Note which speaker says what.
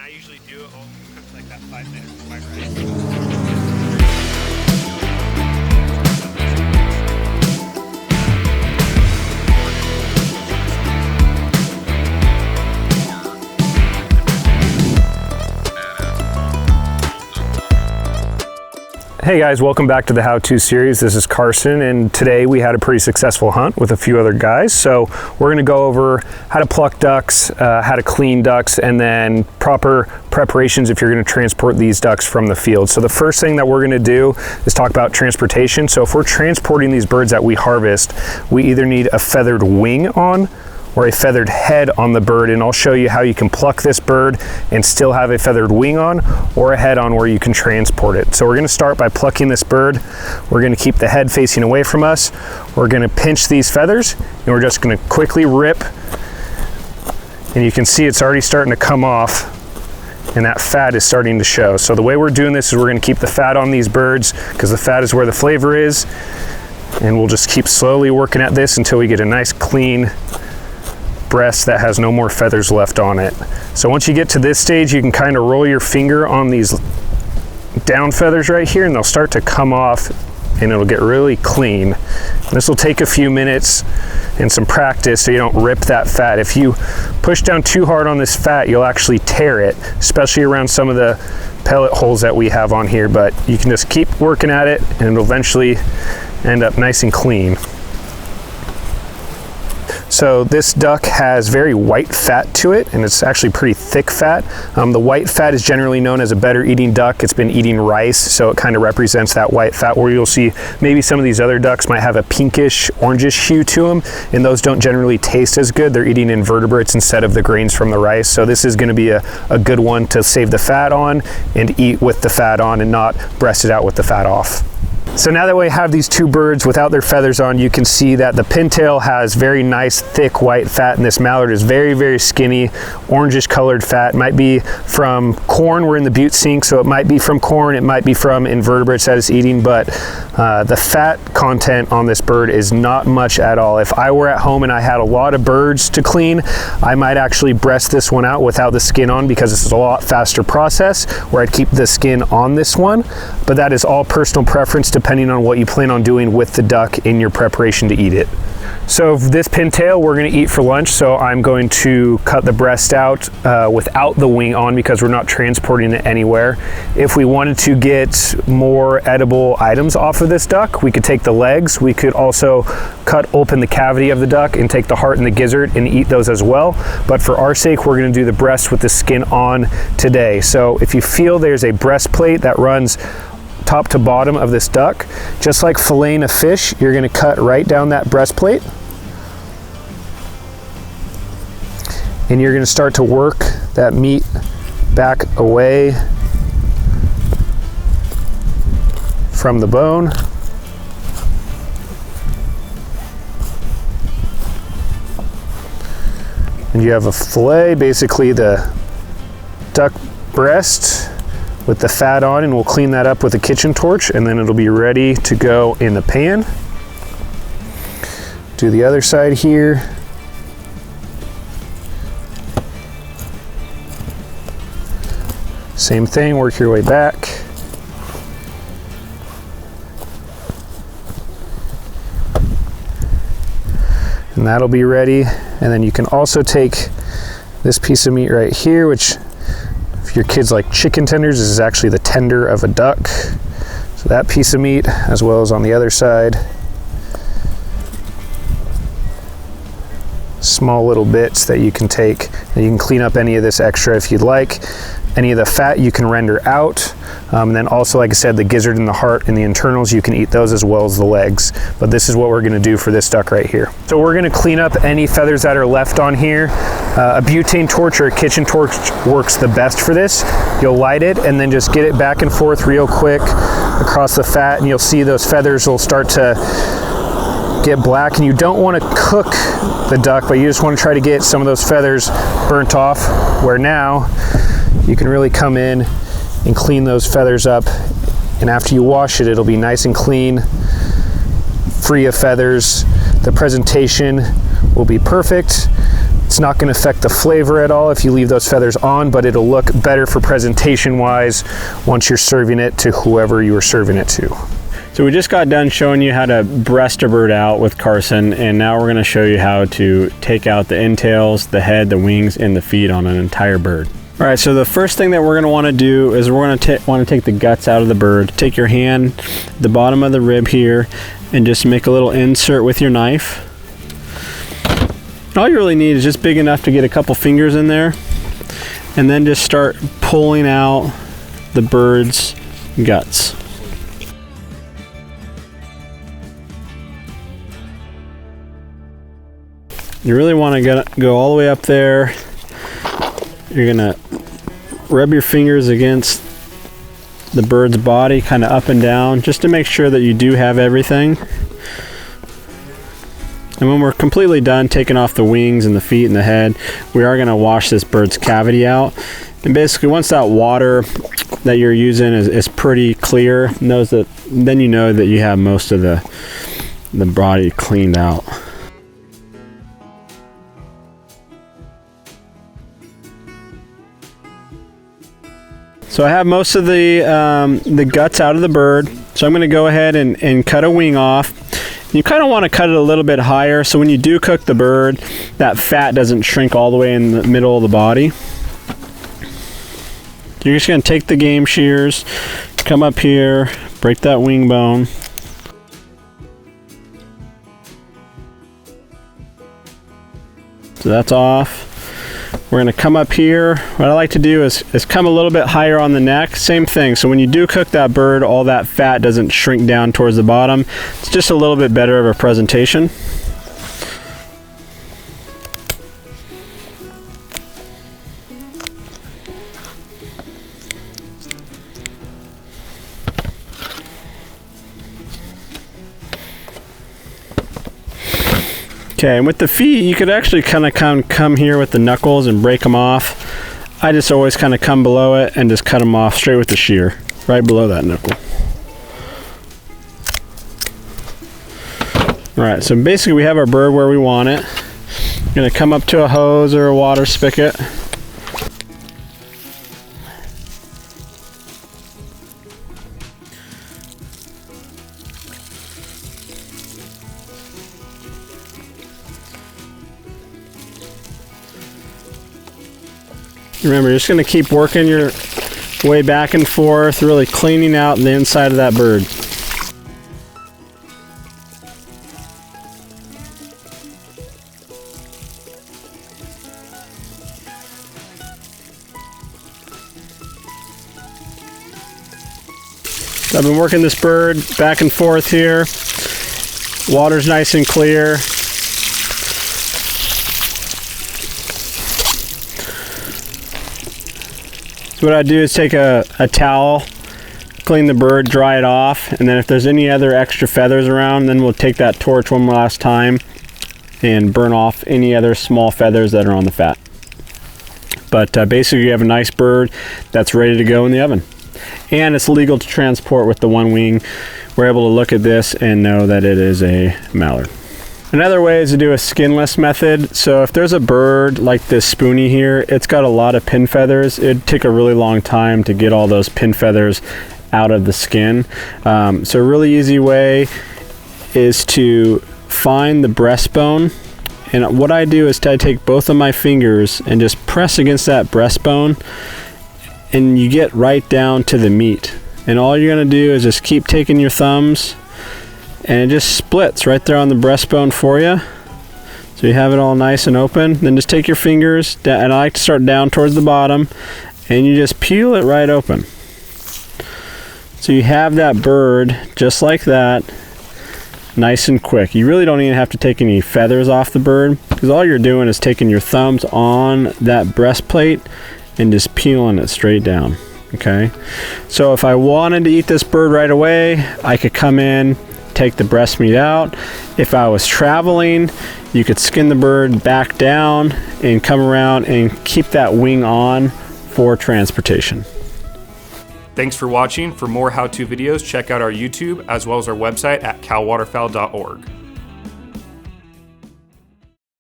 Speaker 1: I usually do it like that 5 minutes with my rice.
Speaker 2: Hey guys, welcome back to the How-To series. This is Carson, and today we had a pretty successful hunt with a few other guys. So we're gonna go over how to pluck ducks, how to clean ducks, and then proper preparations if you're gonna transport these ducks from the field. So the first thing that we're gonna do is talk about transportation. So if we're transporting these birds that we harvest, we either need a feathered wing on or a feathered head on the bird, and I'll show you how you can pluck this bird and still have a feathered wing on or a head on where you can transport it. So we're gonna start by plucking this bird. We're gonna keep the head facing away from us. We're gonna pinch these feathers, and we're just gonna quickly rip, and you can see it's already starting to come off, and that fat is starting to show. So the way we're doing this is we're gonna keep the fat on these birds because the fat is where the flavor is, and we'll just keep slowly working at this until we get a nice clean breast that has no more feathers left on it. So once you get to this stage, you can kind of roll your finger on these down feathers right here, and they'll start to come off, and it'll get really clean. And this will take a few minutes and some practice so you don't rip that fat. If you push down too hard on this fat, you'll actually tear it, especially around some of the pellet holes that we have on here. But you can just keep working at it, and it'll eventually end up nice and clean. So this duck has very white fat to it, and it's actually pretty thick fat. The white fat is generally known as a better eating duck. It's been eating rice, so it kind of represents that white fat, where you'll see maybe some of these other ducks might have a pinkish, orangish hue to them, and those don't generally taste as good. They're eating invertebrates instead of the grains from the rice. So this is gonna be a good one to save the fat on and eat with the fat on and not breast it out with the fat off. So now that we have these two birds without their feathers on, you can see that the pintail has very nice thick white fat, and this mallard is very, very skinny, orangish colored fat. It might be from corn. We're in the butte sink, so it might be from corn, it might be from invertebrates that it's eating, but the fat content on this bird is not much at all. If I were at home and I had a lot of birds to clean, I might actually breast this one out without the skin on, because this is a lot faster process, where I'd keep the skin on this one. But that is all personal preference depending on what you plan on doing with the duck in your preparation to eat it. So this pintail we're going to eat for lunch, so I'm going to cut the breast out without the wing on because we're not transporting it anywhere. If we wanted to get more edible items off of this duck, we could take the legs. We could also cut open the cavity of the duck and take the heart and the gizzard and eat those as well. But for our sake, we're going to do the breast with the skin on today. So if you feel there's a breastplate that runs top to bottom of this duck, just like filleting a fish, you're going to cut right down that breastplate, and you're going to start to work that meat back away from the bone. And you have a fillet, basically the duck breast with the fat on, and we'll clean that up with a kitchen torch, and then it'll be ready to go in the pan. Do the other side here. Same thing, work your way back. And that'll be ready. And then you can also take this piece of meat right here, which your kids like chicken tenders, this is actually the tender of a duck. So that piece of meat, as well as on the other side, small little bits that you can take, and you can clean up any of this extra if you'd like. Any of the fat you can render out. And then also, like I said, the gizzard and the heart and the internals, you can eat those as well as the legs. But this is what we're gonna do for this duck right here. So we're gonna clean up any feathers that are left on here. A butane torch or a kitchen torch works the best for this. You'll light it and then just get it back and forth real quick across the fat, and you'll see those feathers will start to get black. And you don't want to cook the duck, but you just want to try to get some of those feathers burnt off, where now you can really come in and clean those feathers up, and after you wash it, it'll be nice and clean, free of feathers. The presentation will be perfect. It's not going to affect the flavor at all if you leave those feathers on, but it'll look better for presentation wise once you're serving it to whoever you are serving it to.
Speaker 3: So we just got done showing you how to breast a bird out with Carson, and now we're going to show you how to take out the entails, the head, the wings, and the feet on an entire bird. All right, so the first thing that we're going to want to do is we're going to want to take the guts out of the bird. Take your hand, the bottom of the rib here, and just make a little insert with your knife. All you really need is just big enough to get a couple fingers in there, and then just start pulling out the bird's guts. You really want to go all the way up there. You're gonna rub your fingers against the bird's body, kind of up and down, just to make sure that you do have everything. And when we're completely done taking off the wings and the feet and the head, we are gonna wash this bird's cavity out. And basically once that water that you're using is pretty clear, then you know that you have most of the body cleaned out. So I have most of the guts out of the bird. So I'm going to go ahead and cut a wing off. You kind of want to cut it a little bit higher so when you do cook the bird, that fat doesn't shrink all the way in the middle of the body. You're just going to take the game shears, come up here, break that wing bone. So that's off. We're going to come up here. What I like to do is come a little bit higher on the neck. Same thing. So when you do cook that bird, all that fat doesn't shrink down towards the bottom. It's just a little bit better of a presentation. Okay, and with the feet, you could actually kind of come here with the knuckles and break them off. I just always kind of come below it and just cut them off straight with the shear, right below that knuckle. All right, so basically we have our bird where we want it. I'm gonna come up to a hose or a water spigot. Remember, you're just going to keep working your way back and forth, really cleaning out the inside of that bird. So I've been working this bird back and forth here. Water's nice and clear. So what I do is take a towel, clean the bird, dry it off, and then if there's any other extra feathers around, then we'll take that torch one last time and burn off any other small feathers that are on the fat. But basically you have a nice bird that's ready to go in the oven. And it's legal to transport with the one wing. We're able to look at this and know that it is a mallard. Another way is to do a skinless method. So if there's a bird like this spoonie here, it's got a lot of pin feathers. It'd take a really long time to get all those pin feathers out of the skin. So a really easy way is to find the breastbone. And what I do is I take both of my fingers and just press against that breastbone, and you get right down to the meat. And all you're gonna do is just keep taking your thumbs, and it just splits right there on the breastbone for you. So you have it all nice and open. Then just take your fingers, and I like to start down towards the bottom, and you just peel it right open. So you have that bird just like that, nice and quick. You really don't even have to take any feathers off the bird, because all you're doing is taking your thumbs on that breastplate and just peeling it straight down. Okay, so if I wanted to eat this bird right away, I could come in, take the breast meat out. If I was traveling, you could skin the bird back down and come around and keep that wing on for transportation.
Speaker 2: Thanks for watching. For more how-to videos, check out our YouTube as well as our website at calwaterfowl.org.